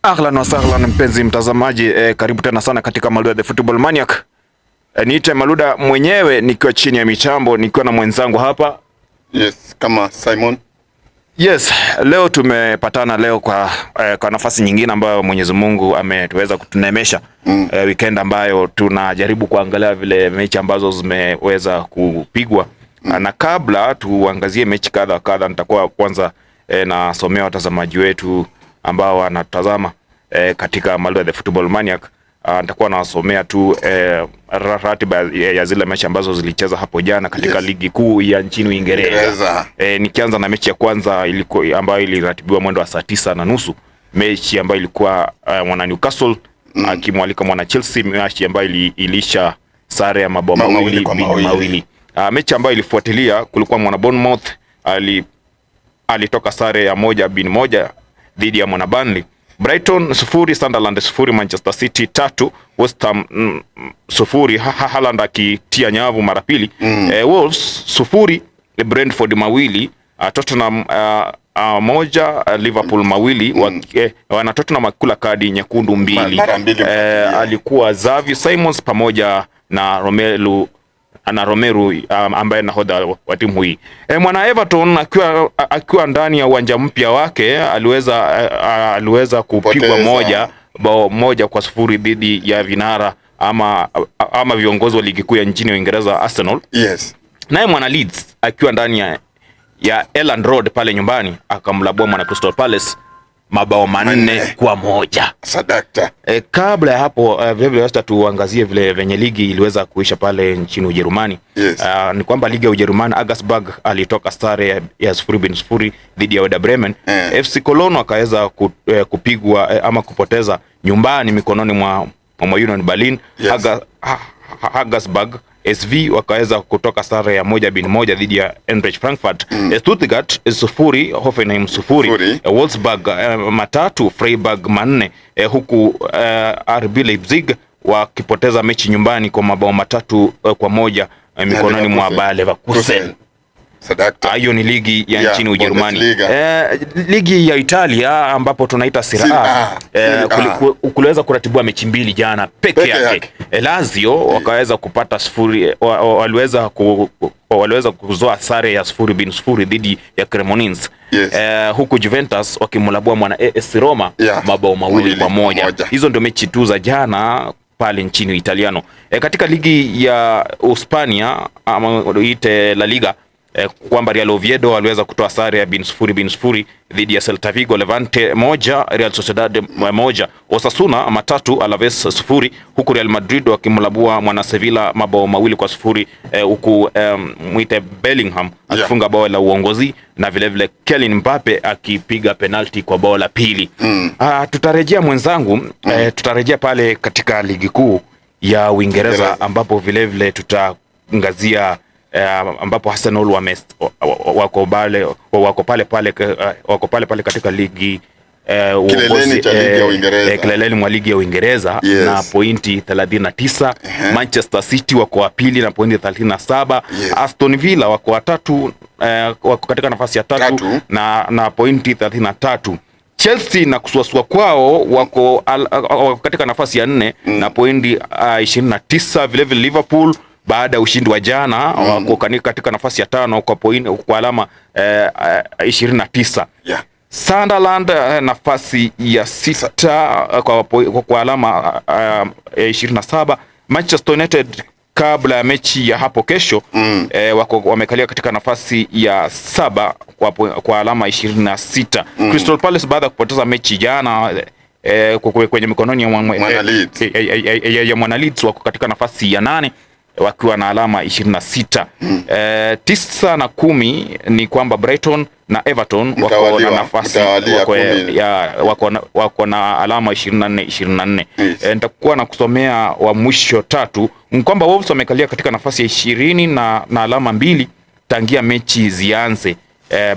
Ahlan wa sahlan mpenzi mtazamaji, karibu tena sana katika Maluda the Football Maniac. Niite Maluda mwenyewe nikiwa chini ya mitambo nikiwa na mwenzangu hapa. Yes, kama Simon. Yes, leo tumepatana leo kwa nafasi nyingine ambayo Mwenyezi Mungu ametuweza kutunemesha. Weekend ambayo tunajaribu kuangalia vile mechi ambazo zimeweza kupigwa. Na kabla tuangazie mechi kadha nitakuwa kwanza nasomea watazamaji wetu ambao wanatazama katika Maluda the Football Maniac. Nitakuwa nawasomea tu ratiba ya zile mechi ambazo zilicheza hapo jana katika ligi kuu ya nchini Uingereza. Nikianza na mechi ya kwanza ambayo iliratibiwa mwendo wa saa 9:30, mechi ambayo ilikuwa mwana Newcastle akimwalika mwana Chelsea, mechi ambayo ilisha sare ya mabao mawili. Mechi ambayo ilifuatilia kulikuwa mwana Bournemouth alitoka sare ya 1-1 dhidi ya mwana Burnley. Brighton 0, Sunderland 0, Manchester City 3, West Ham 0, Haaland akitia nyavu mara pili. Wolves 0, Brentford 2, Tottenham 1, Liverpool 2. Wana Tottenham kula kadi nyekundu 2. Alikuwa Xavi Simons pamoja na Romelu ambaye nahodha wa timu hii. Mwana Everton akiwa ndani ya uwanja mpya wake aliweza kupigwa moja kwa 0 dhidi ya vinara ama viongozi wa ligi kuu ya nchini Uingereza, Arsenal. Yes. Naye mwana Leeds akiwa ndani ya Elland Road pale nyumbani akamlabua mwana Crystal Palace mabao 4-1. Sadakta. Kabla ya hapo vile tuangazie vile venye ligi iliweza kuisha pale nchini Ujerumani. Yes. Ni kwamba ligi ya Ujerumani, Augsburg alitoka sare ya 0-0 dhidi ya Werder Bremen. FC Cologne wakaweza kupigwa ama kupoteza nyumbani mikononi mwa Union Berlin. Yes. Augsburg SV wakaweza kutoka sare ya 1-1 dhidi ya Eintracht Frankfurt. Stuttgart 0, Hoffenheim 0, Wolfsburg 3, Freiburg 4, huku RB Leipzig wakipoteza mechi nyumbani kwa mabao 3-1 mikononi mwa Bayer Leverkusen. Sadakta. Hiyo ni ligi ya nchini Ujerumani. Ligi ya Italia ambapo tunaita Serie A, kuliweza kuratibiwa mechi 2 jana peke yake. Lazio wakaweza kupata 0, waliweza kuzoa sare ya 0-0 dhidi ya Cremonese. Yes. Huku Juventus wakimlabua mwana AS Roma mabao 2-1. Hizo ndio mechi tu za jana pale nchini Italiano. Katika ligi ya Hispania ama ite La Liga, kwamba Real Oviedo waliweza kutoa sare ya 0-0 dhidi ya Celta Vigo. Levante 1, Real Sociedad 1, Osasuna 3, Alaves 0, huku Real Madrid wakimlabua mwana Sevilla mabao 2-0, huku mwite Bellingham akifunga bao la uongozi na vile Kylian Mbappe akipiga penalti kwa bao la pili. Tutarejea mwenzangu, tutarejea pale katika ligi kuu ya Uingereza ambapo vile tutaangazia ambapo Arsenal wako pale katika ligi kileleni mwa ligi ya Uingereza. Yes. Na pointi 39. Manchester City wako wa pili na pointi 37. Yes. Aston Villa wako wa tatu, wako katika nafasi ya tatu na pointi 33. Chelsea na kusuasua kwao wako katika nafasi ya 4 na pointi 29. Vile Liverpool baada ya ushindi wa jana wako katika nafasi ya 5 kwa alama 29. Sunderland nafasi ya 6 kwa alama 27. Manchester United kabla ya mechi ya hapo kesho wamekalia katika nafasi ya 7 kwa alama 26. Crystal Palace baada ya kupoteza mechi jana kwenye mikononi ya mwana Leeds wako katika nafasi ya 8 wakiwa na alama 26. 9 na 10 ni kwamba Brighton na Everton wako na nafasi wako na alama 24. Nitakuwa na kusomea wa mwisho 3 ni kwamba Wolves wamekalia katika nafasi ya 20 na alama 2 tangia mechi zianze.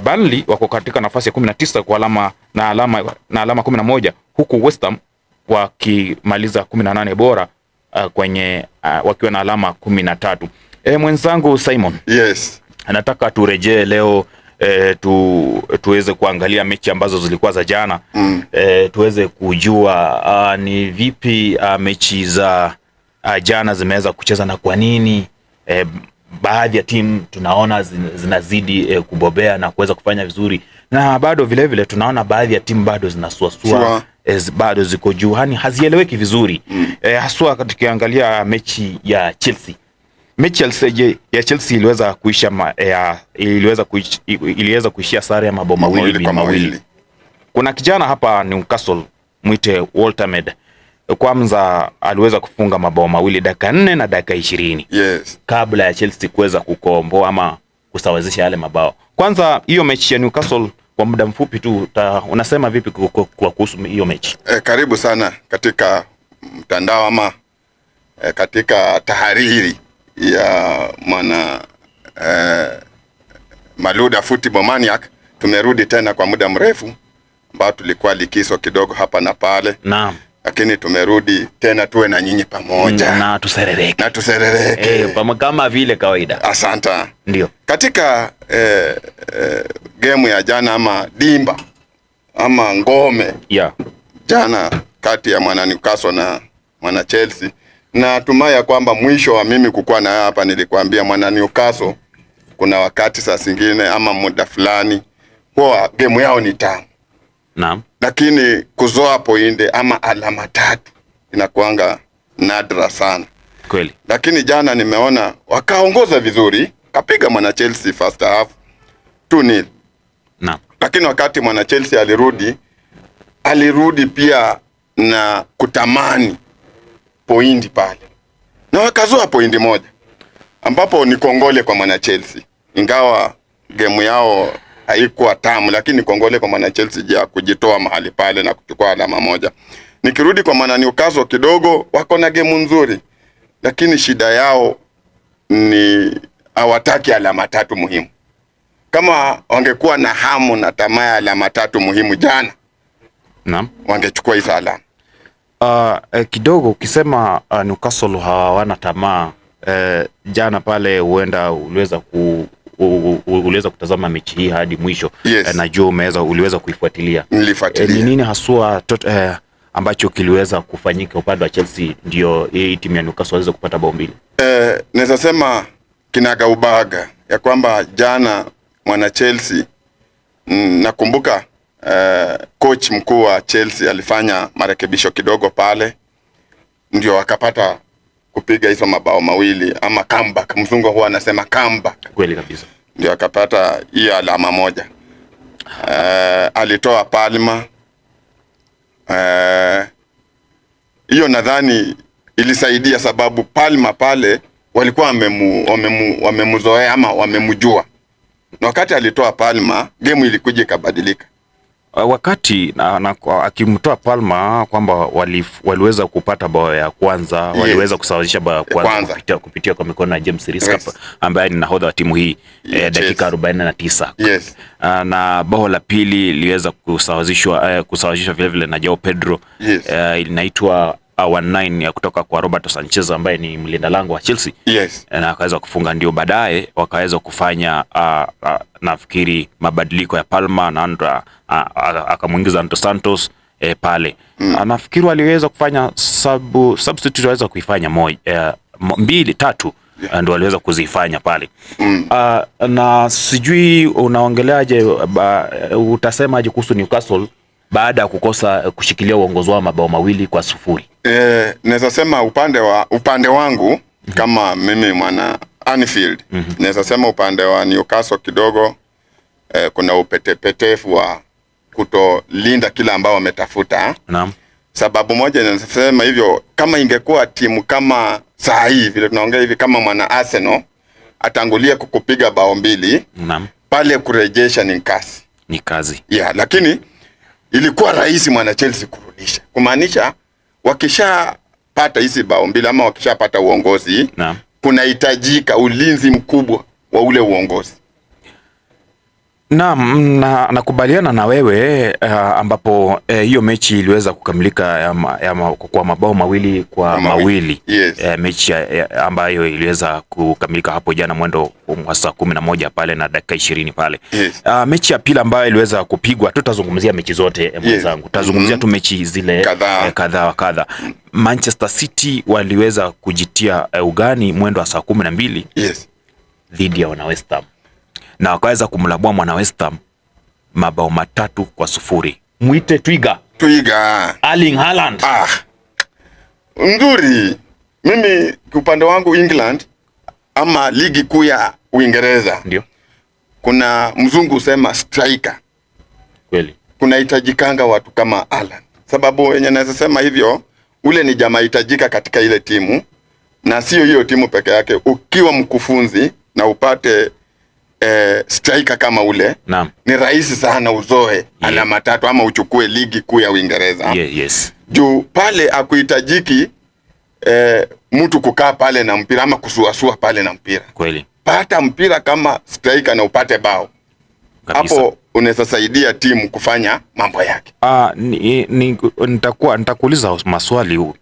Burnley wako katika nafasi ya 19 kwa alama 11, huku West Ham wakimaliza 18 bora kwenye wakiwa na alama 13. Mwenzangu Simon. Yes. Nataka turejee leo tuweze kuangalia mechi ambazo zilikuwa za jana, tuweze kujua ni vipi mechi za jana zimeweza kucheza na kwa nini baadhi ya timu tunaona zinazidi kubobea na kuweza kufanya vizuri, na bado vile tunaona baadhi ya timu bado zinasuasua, bado ziko juu, hani hazieleweki vizuri. Haswa tukiangalia mechi ya Chelsea. Mechi ya Chelsea iliweza kuishia sare ya mabao mawili. Kuna kijana hapa Newcastle mwite Walter Med, kwanza aliweza kufunga mabao mawili dakika 4 na dakika 20. Yes. Kabla ya Chelsea kuweza kukomboa ama kusawazisha yale mabao. Kwanza hiyo mechi ya Newcastle kwa muda mfupi tu, unasema vipi kuhusu hiyo mechi? Karibu sana katika mtandao ama katika tahariri ya mwana Maluda Football Maniac. Tumerudi tena kwa muda mrefu ambao tulikuwa likizo kidogo hapa na pale. Naam. Lakini tumerudi tena tuwe na nyinyi pamoja. Na tuserereke. Kama vile kawaida. Asante. Ndio. Katika game ya jana ama dimba ama ngome jana kati ya mwana Newcastle na mwana Chelsea, na tumaya kwamba mwisho wa mimi kukua na hapa nilikwambia mwana Newcastle kuna wakati saa zingine ama muda fulani kwa game yao ni tamu. Naam. Lakini kuzoa pointe ama alama 3 inakuanga nadra sana. Kweli. Lakini jana nimeona wakaongoza vizuri, kapiga mwana Chelsea first half 2-0. Naam. Lakini wakati mwana Chelsea alirudi pia na kutamani pointi pale. Na wakazoa pointi moja. Ambapo ni kongole kwa mwana Chelsea. Ingawa game yao haikuwa tamu, lakini kongole kwa mwana Chelsea ya kujitoa mahali pale na kuchukua alama moja. Nikirudi kwa mwana Newcastle kidogo, wako na game nzuri, lakini shida yao ni hawataki alama 3 muhimu. Kama wangekuwa na hamu na tamaa ya alama 3 muhimu jana, naam, wangechukua hizo alama. Kidogo ukisema Newcastle hawana tamaa, jana pale huenda uliweza kutazama mechi hii hadi mwisho. Yes. Najua uliweza kuifuatilia. Nilifuatilia. Ni nini haswa ambacho kiliweza kufanyika upande wa Chelsea ndio hii timu ya Newcastle waweze kupata bao mbili? Naweza sema kinaga ubaga ya kwamba jana mwana Chelsea, nakumbuka coach mkuu wa Chelsea alifanya marekebisho kidogo pale, ndio wakapata kupiga hizo mabao mawili ama comeback. Mzungu huwa anasema comeback. Kweli kabisa. Ndio akapata hiyo alama moja. Alitoa Palma. Hiyo nadhani ilisaidia sababu Palma pale walikuwa wamemzoea ama wamemjua. Na wakati alitoa Palma, game ilikuja ikabadilika. Wakati akimtoa Palma kwamba waliweza kupata bao ya kwanza, yes, waliweza kusawazisha bao ya kwanza kupitia kwa mikono ya James Riskap, yes, ambaye ni nahodha wa timu hii, yes, dakika 49. Yes. Na bao la pili liweza kusawazishwa vile vile na Joao Pedro, yes, inaitwa 1-9 ya kutoka kwa Roberto Sanchez ambaye ni mlinda lango wa Chelsea. Yes. Na akaweza kufunga, ndio baadaye wakaweza kufanya nafikiri mabadiliko ya Palma na akamuingiza Anto Santos pale. Nafikiri waliweza kufanya substitute, waliweza kuifanya mbili tatu, ndio waliweza kuzifanya pale. Na sijui unaongeleaje, utasemaje kuhusu Newcastle baada ya kukosa kushikilia uongozi wa mabao 2-0? Naweza sema upande wangu kama mimi mwana Anfield, naweza sema upande wa Newcastle kidogo kuna upetepetefu wa kutolinda kila ambao wametafuta. Naam. Sababu moja ninasema hivyo, kama ingekuwa timu kama saa hii vile tunaongea hivi, kama mwana Arsenal atangulia kukupiga bao 2, naam, pale kurejesha ni kazi. Yeah, lakini ilikuwa rahisi mwana Chelsea kurudisha. Kumaanisha wakishapata hizi bao 2 ama wakishapata uongozi, naam, kunahitajika ulinzi mkubwa wa ule uongozi. Naam, nakubaliana na wewe ambapo hiyo mechi iliweza kukamilika kwa mabao mawili kwa mawili. Yes. Mechi ambayo iliweza kukamilika hapo jana mwendo wa saa 11 pale na dakika 20 pale. Yes. Mechi ya pili ambayo iliweza kupigwa, tutazungumzia mechi zote mwenzangu. Tutazungumzia tu mechi zile kadhaa. Manchester City waliweza kujitia ugani mwendo wa saa 12. Yes. Dhidi ya wana West Ham. Na wakaweza kumlabua mwana West Ham mabao 3-0. Mwite Twiga. Erling Haaland. Nzuri. Mimi upande wangu England ama ligi kuu ya Uingereza. Ndio. Kuna mzungu usema striker. Kweli. Kuna hitajikanga watu kama Haaland. Sababu yenye naweza sema hivyo, ule ni jamaa hitajika katika ile timu, na sio hiyo timu peke yake. Ukiwa mkufunzi na upate striker kama ule, naam, ni rahisi sana uzoe alama 3 ama uchukue ligi kuu ya Uingereza. Yes. Juu pale akuhitajiki mtu kukaa pale na mpira ama kusuasua pale na mpira. Kweli. Pata mpira kama striker na upate bao. Hapo unaweza saidia timu kufanya mambo yake. Nitakuuliza maswali,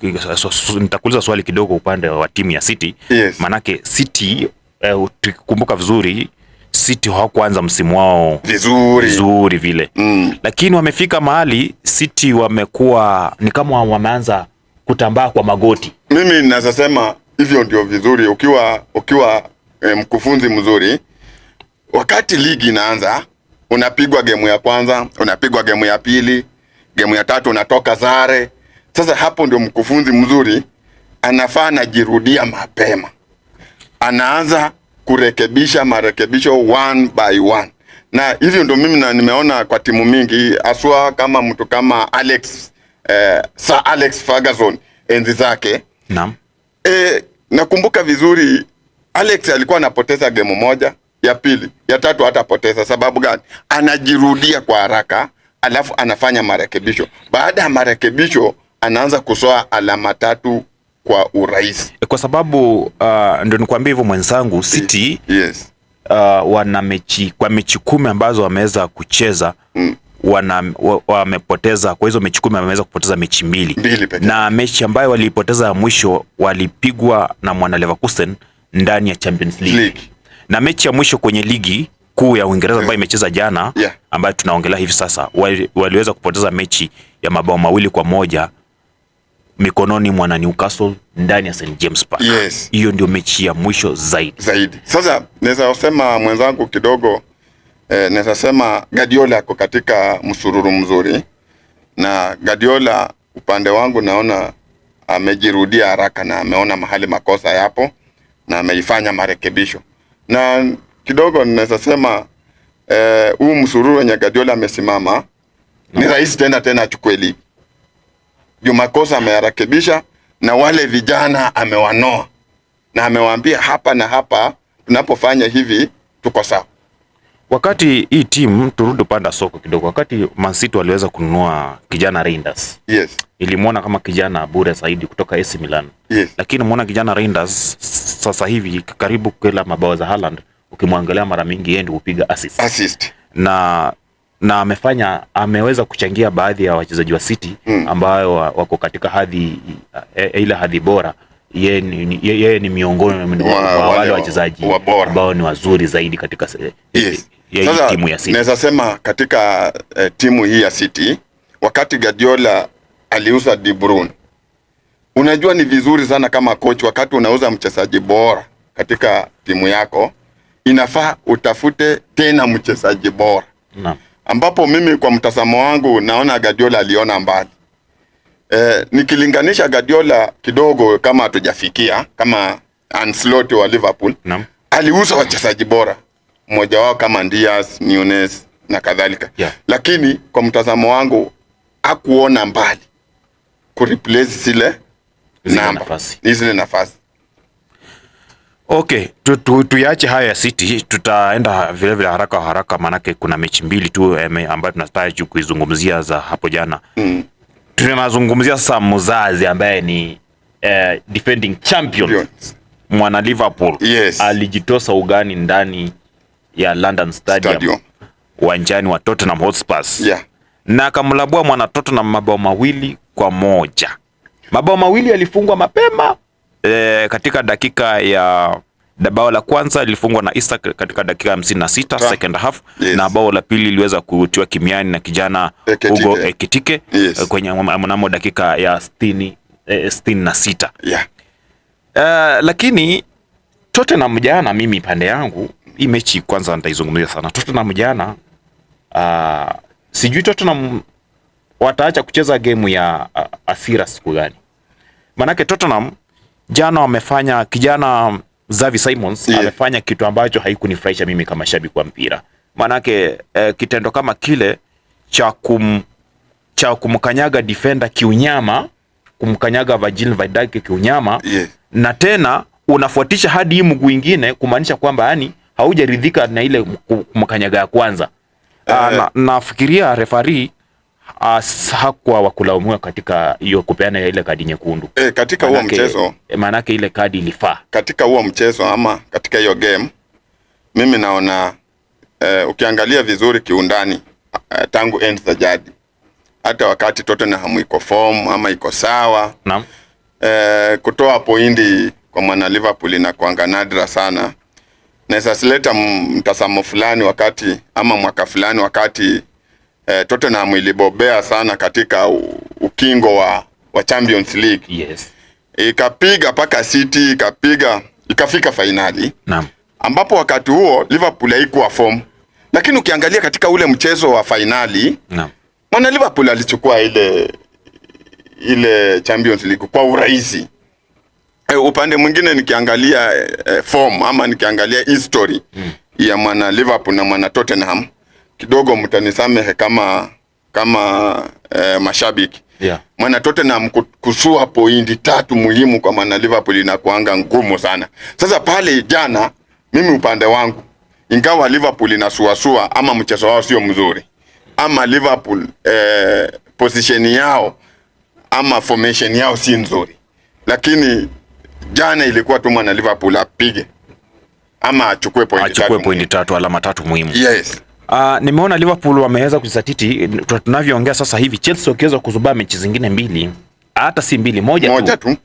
nitakuuliza swali kidogo upande wa timu ya City. Yes. Manake City tukikumbuka vizuri, City hawakuanza msimu wao vizuri vile. Lakini wamefika mahali City wamekuwa ni kama wameanza kutambaa kwa magoti. Mimi ninaweza sema hivyo ndio vizuri ukiwa mkufunzi mzuri. Wakati ligi inaanza, unapigwa gemu ya kwanza, unapigwa gemu ya pili, gemu ya tatu unatoka sare. Sasa hapo ndio mkufunzi mzuri anafaa anajirudia mapema. Anaanza kurekebisha marekebisho one by one. Na hivyo ndio mimi nimeona kwa timu mingi, aswa kama mtu kama Sir Alex Ferguson enzi zake. Naam. Nakumbuka vizuri Alex alikuwa anapoteza gemu moja, ya pili, ya tatu hatapoteza. Sababu gani? Anajirudia kwa haraka, alafu anafanya marekebisho. Baada ya marekebisho anaanza kusoa alama 3 kwa urahisi. Kwa sababu ndio nikwambia hivyo mwenzangu, City yes. Wana mechi 10 ambazo wameweza kucheza, wamepoteza kwa hizo mechi 10 wameweza kupoteza mechi 2. Na mechi ambayo walipoteza ya mwisho walipigwa na mwana Leverkusen ndani ya Champions League. Na mechi ya mwisho kwenye ligi kuu ya Uingereza ambayo imecheza jana, ambayo tunaongelea hivi sasa, waliweza kupoteza mechi ya mabao 2-1 mikononi mwa Newcastle ndani ya St James Park. Yes. Hiyo ndio mechi ya mwisho zaidi. Sasa naweza kusema mwenzangu kidogo, naweza sema Guardiola ako katika msururu mzuri, na Guardiola upande wangu naona amejirudia haraka na ameona mahali makosa yapo na ameifanya marekebisho. Na kidogo naweza sema huu msururu wenye Guardiola amesimama ni rahisi tena achukue ligi. Juu makosa ameyarekebisha na wale vijana amewanoa na amewaambia hapa na hapa tunapofanya hivi tuko sawa. Wakati hii timu, turudi upande soko kidogo, wakati Man City waliweza kununua kijana Reinders. Yes. Ilimuona kama kijana bure zaidi kutoka AC Milan. Yes. Lakini muona kijana Reinders sasa hivi karibu kila mabao za Haaland, ukimwangalia mara mingi yeye ndio hupiga assist. Na ameweza kuchangia baadhi ya wachezaji wa City ambao wako katika ile hadhi bora. Yeye ni miongoni mwa wale wachezaji ambao ni wazuri zaidi katika timu ya City. Naweza sema katika timu hii ya City, wakati Guardiola aliuza De Bruyne, unajua ni vizuri sana kama coach, wakati unauza mchezaji bora katika timu yako, inafaa utafute tena mchezaji bora. Naam. Ambapo mimi kwa mtazamo wangu naona Guardiola aliona mbali. Nikilinganisha Guardiola kidogo, kama hatujafikia kama Ancelotti wa Liverpool. Naam. Aliuza wachezaji bora, mmoja wao kama Diaz, Nunez na kadhalika. Lakini kwa mtazamo wangu hakuona mbali kureplace zile nafasi. Okay, tuyache haya ya City, tutaenda vile vile haraka manake kuna mechi 2 tu ambayo tunataka kuizungumzia za hapo jana. Tunazungumzia sasa mzazi ambaye ni defending champion mwana Liverpool. Yes. Alijitosa ugani ndani ya London Stadium. uwanjani wa Tottenham Hotspur. Na akamlabua mwana Tottenham mabao 2-1. Mabao 2 yalifungwa mapema katika dakika ya bao la kwanza lilifungwa na Isak katika dakika 56 second half. Na bao la pili liliweza kutiwa kimiani na kijana Hugo Ekitike kwenye mnamo dakika ya 66. Lakini Tottenham jana, mimi pande yangu hii mechi kwanza nitaizungumzia sana. Tottenham jana sijui Tottenham wataacha kucheza game ya asira siku gani. Manake Tottenham jana wamefanya, kijana Xavi Simons amefanya kitu ambacho haikunifurahisha mimi kama shabiki wa mpira. Manake kitendo kama kile cha kumkanyaga defender kiunyama, kumkanyaga Virgil van Dijk kiunyama, na tena unafuatisha hadi hii mguu mwingine, kumaanisha kwamba yani haujaridhika na ile kumkanyaga ya kwanza. Nafikiria referee hakuwa wakulaumiwa katika hiyo kupeana ile kadi nyekundu. Katika huo mchezo, maanake ile kadi ilifaa. Katika huo mchezo ama katika hiyo game, mimi naona ukiangalia vizuri kiundani, tangu end za jadi, hata wakati Tottenham iko form ama iko sawa, naam, kutoa pointi kwa mwana Liverpool na kuanga nadra sana. Naweza sileta mtazamo fulani wakati ama mwaka fulani wakati Tottenham ilibobea sana katika ukingo wa Champions League. Ikapiga paka City, ikafika finali. Naam. Ambapo wakati huo Liverpool haikuwa form. Lakini ukiangalia katika ule mchezo wa finali, naam, mwana Liverpool alichukua ile Champions League kwa urahisi. Upande mwingine nikiangalia form ama nikiangalia history ya mwana Liverpool na mwana Tottenham, kidogo mtanisamehe kama mashabiki. Mwana Tottenham kusua pointi 3 muhimu kwa mwana Liverpool inakuanga ngumu sana. Sasa pale jana, mimi upande wangu, ingawa Liverpool inasuasua ama mchezo wao sio mzuri, ama Liverpool position yao ama formation yao si nzuri, lakini jana ilikuwa tu mwana Liverpool apige ama achukue pointi 3, alama 3 muhimu. Nimeona Liverpool wameweza kujisatiti. Tunavyoongea sasa hivi, Chelsea wakiweza kuzubaa mechi zingine 2, hata si 2, moja tu.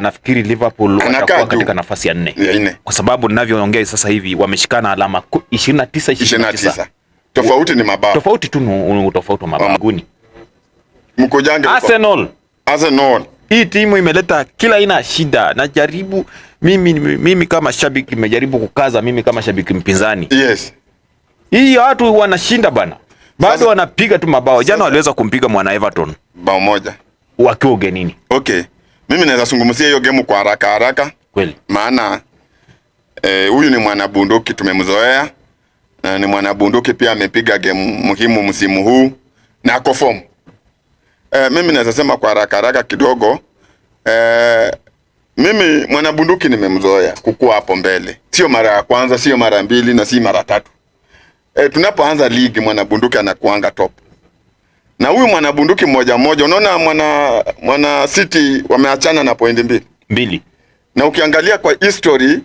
Nafikiri Liverpool watakuwa katika nafasi ya 4. Kwa sababu ninavyoongea sasa hivi wameshikana alama 29. Tofauti ni mabao. Tofauti tu tofauti wa mabao. Mkojange Arsenal. Hii timu imeleta kila aina shida. Najaribu mimi kama shabiki nimejaribu kukaza, mimi kama shabiki mpinzani. Hii watu wanashinda bana. Bado wanapiga tu mabao. Jana waliweza kumpiga mwana Everton bao 1 wakiwa ugenini. Mimi naweza zungumzia hiyo game kwa haraka. Kweli. Maana huyu ni mwana bunduki tumemzoea. Ni mwana bunduki pia amepiga game muhimu msimu huu na ako form. Mimi naweza sema kwa haraka kidogo, mimi mwana bunduki nimemzoea kukua hapo mbele. Sio mara ya kwanza, sio mara 2 na si mara 3. Tunapoanza ligi mwana bunduki anakuanga top. Na huyu mwana bunduki mmoja, unaona mwana City wameachana na pointi 2. Na ukiangalia kwa history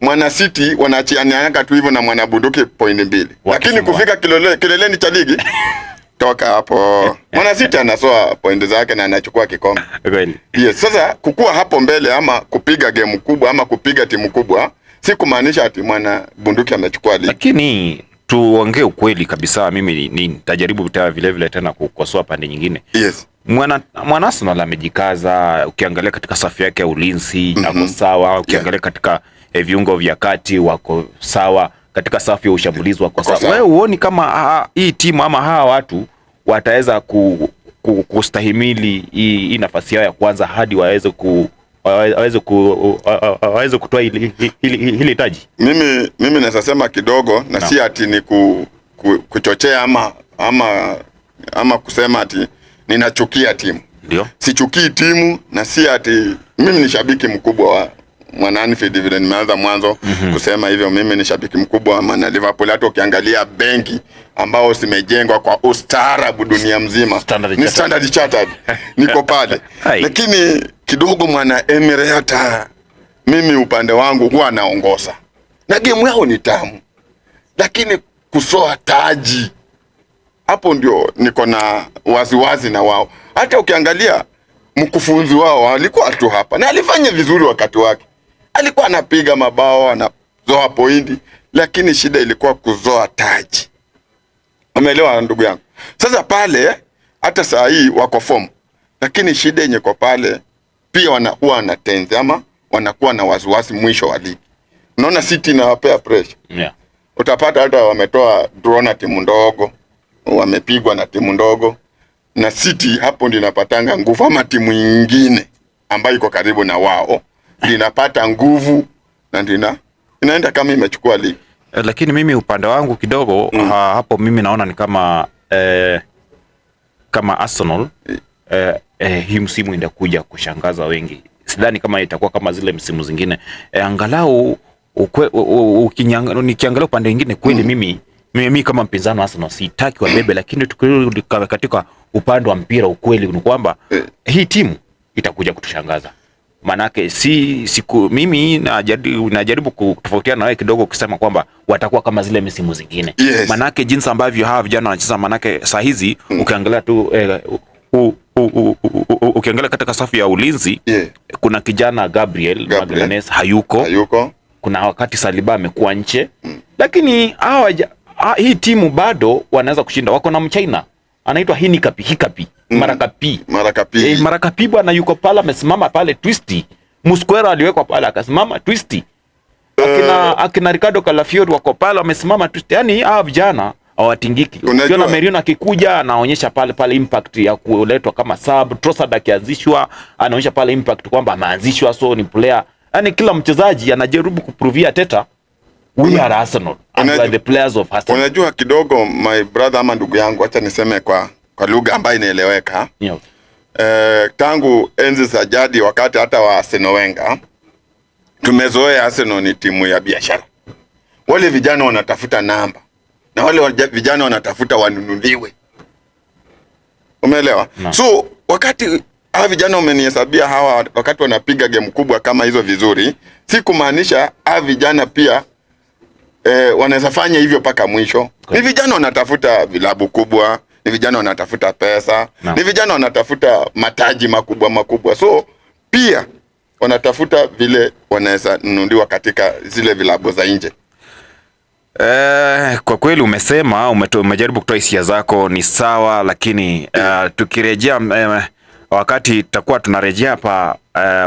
mwana City wanaachiana tu hivyo na mwana bunduki pointi 2. Lakini kufika kileleni cha ligi toka hapo mwana City anasoa pointi zake na anachukua kikombe. Sasa kukua hapo mbele ama kupiga game kubwa ama kupiga timu kubwa si kumaanisha ati mwana bunduki amechukua ligi. Lakini tuongee ukweli kabisa, mimi nitajaribu vile vile tena kukosoa pande nyingine. Mwana Arsenal amejikaza. Ukiangalia katika safu yake ya ulinzi ako sawa. Ukiangalia katika viungo vya kati wako sawa. Katika safu ya ushambulizi wako sawa. Wewe uoni kama hii timu ama hawa watu wataweza kustahimili hii nafasi yao ya kwanza hadi waweze kutoa hili taji? Mimi naweza sema kidogo na si ati ni kuchochea ama kusema ati ninachukia timu. Ndio. Sichukii timu na si ati mimi ni shabiki mkubwa wa mwana Anfield, vile nimeanza mwanzo kusema hivyo. Mimi ni shabiki mkubwa wa mwana Liverpool. Hata ukiangalia benki ambao zimejengwa kwa ustaarabu dunia mzima, ni Standard Chartered. Niko pale. Lakini kidogo mwana Emery, hata mimi upande wangu huwa naongoza na game yao ni tamu, lakini kusoa taji. Hapo ndio niko na waziwazi na wao. Hata ukiangalia mkufunzi wao alikuwa tu hapa na alifanya vizuri wakati wake, alikuwa anapiga mabao, anazoa pointi, lakini shida ilikuwa kuzoa taji. Umeelewa ndugu yangu? Sasa pale hata saa hii wako form, lakini shida yenye kwa pale pia wanakuwa na tenzi ama wanakuwa na wasiwasi mwisho wa ligi. Unaona City inawapea pressure. Yeah. Utapata hata wametoa draw na timu ndogo, wamepigwa na timu ndogo, na City hapo ndio inapatanga nguvu, ama timu nyingine ambayo iko karibu na wao linapata nguvu na ndio inaenda kama imechukua ligi. Lakini mimi upande wangu kidogo hapo mimi naona ni kama kama Arsenal hii msimu inakuja kushangaza wengi. Sidhani kama itakuwa kama zile msimu zingine. Angalau nikiangalia upande mwingine kweli mimi kama mpinzani wa Arsenal sitaki wabebe, lakini tukirudi katika upande wa mpira ukweli ni kwamba hii timu itakuja kutushangaza. Manake mimi najaribu kutofautiana na wewe kidogo ukisema kwamba watakuwa kama zile misimu zingine. Yes. Manake jinsi ambavyo hawa vijana wanacheza, manake saa hizi ukiangalia tu ukiangalia katika safu ya ulinzi, kuna kijana Gabriel Magalhaes hayuko. Kuna wakati Saliba amekuwa nje. Lakini hii timu bado wanaweza kushinda. Wako na Mchina anaitwa Hikapi Marakapi bwana, yuko pale amesimama pale. Twisti Musquera aliwekwa pale akasimama Twisti. Akina Ricardo Calafiori wako pale wamesimama Twisti. Yani hawa vijana hawatingiki. Ukiona Merino akikuja anaonyesha pale impact ya kuletwa kama sub. Trossard akianzishwa anaonyesha pale impact kwamba ameanzishwa, so ni player. Yani kila mchezaji anajaribu kuprovia Teta we are Arsenal and we are the players of Arsenal. Unajua kidogo my brother ama ndugu yangu, acha niseme kwa lugha ambayo inaeleweka. Yeah. Tangu enzi za jadi, wakati hata wa Arsene Wenger, tumezoea Arsenal ni timu ya biashara. Wale vijana wanatafuta namba na wale vijana wanatafuta wanunuliwe. Umeelewa? No. So wakati hawa vijana umenihesabia hawa wakati wanapiga game kubwa kama hizo vizuri, si kumaanisha hawa vijana pia wanaweza fanya hivyo paka mwisho. Okay. Ni vijana wanatafuta vilabu kubwa, ni vijana wanatafuta pesa, no. Ni vijana wanatafuta mataji makubwa. So pia wanatafuta vile wanaweza nunuliwa katika zile vilabu za nje. Kwa kweli umejaribu kutoa hisia zako, ni sawa, lakini tukirejea wakati tutakuwa tunarejea hapa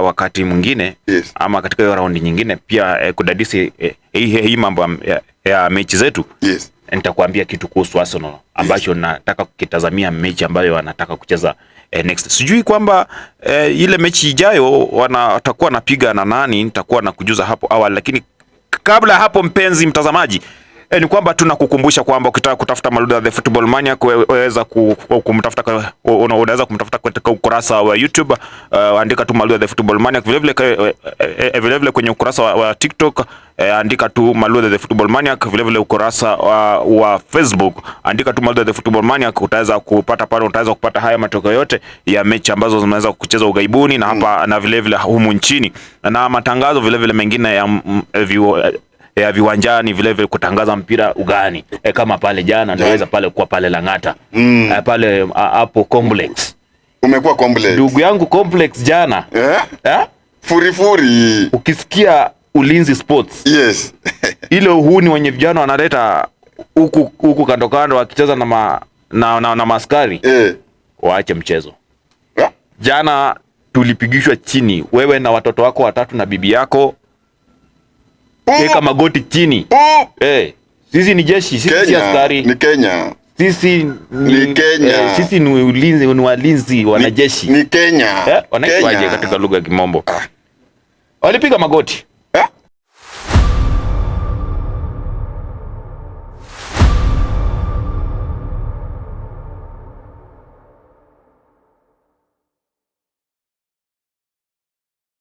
wakati mwingine, yes. Ama katika hiyo raundi nyingine pia kudadisi hii mambo ya mechi zetu, yes. Nitakwambia kitu kuhusu Arsenal ambacho nataka kukitazamia mechi ambayo wanataka kucheza next. Sijui kwamba ile mechi ijayo watakuwa napiga na nani, nitakuwa nakujuza hapo awali, lakini kabla hapo mpenzi mtazamaji, ni kwamba tunakukumbusha kwamba ukitaka kutafuta Maluda the Football Maniac unaweza kumtafuta katika ukurasa wa YouTube, andika tu Maluda the Football Maniac. Vile vile kwenye ukurasa wa TikTok andika tu Maluda the Football Maniac. Vile vile ukurasa wa Facebook andika tu Maluda the Football Maniac. Utaweza kupata pale, utaweza kupata haya matokeo yote ya mechi ambazo zimeweza kucheza ugaibuni na hapa na vile vile humu nchini, na matangazo vile vile mengine ya viwanjani, vile vile kutangaza mpira ugani kama pale jana naweza pale kuwa pale Lang'ata pale hapo Complex. Umekuwa Complex ndugu yangu, Complex jana furifuri. Ukisikia Ulinzi Sports, yes. Ile uhuni wenye vijana wanaleta huku kando wakicheza na maskari, waache mchezo. Jana tulipigishwa chini, wewe na watoto wako watatu na bibi yako. Weka magoti chini. Sisi ni jeshi, sisi si askari. Ni Kenya. Sisi ni Kenya. Sisi ni walinzi wanajeshi. Ni Kenya. Wanaitwaje katika lugha ya Kimombo? Walipiga magoti.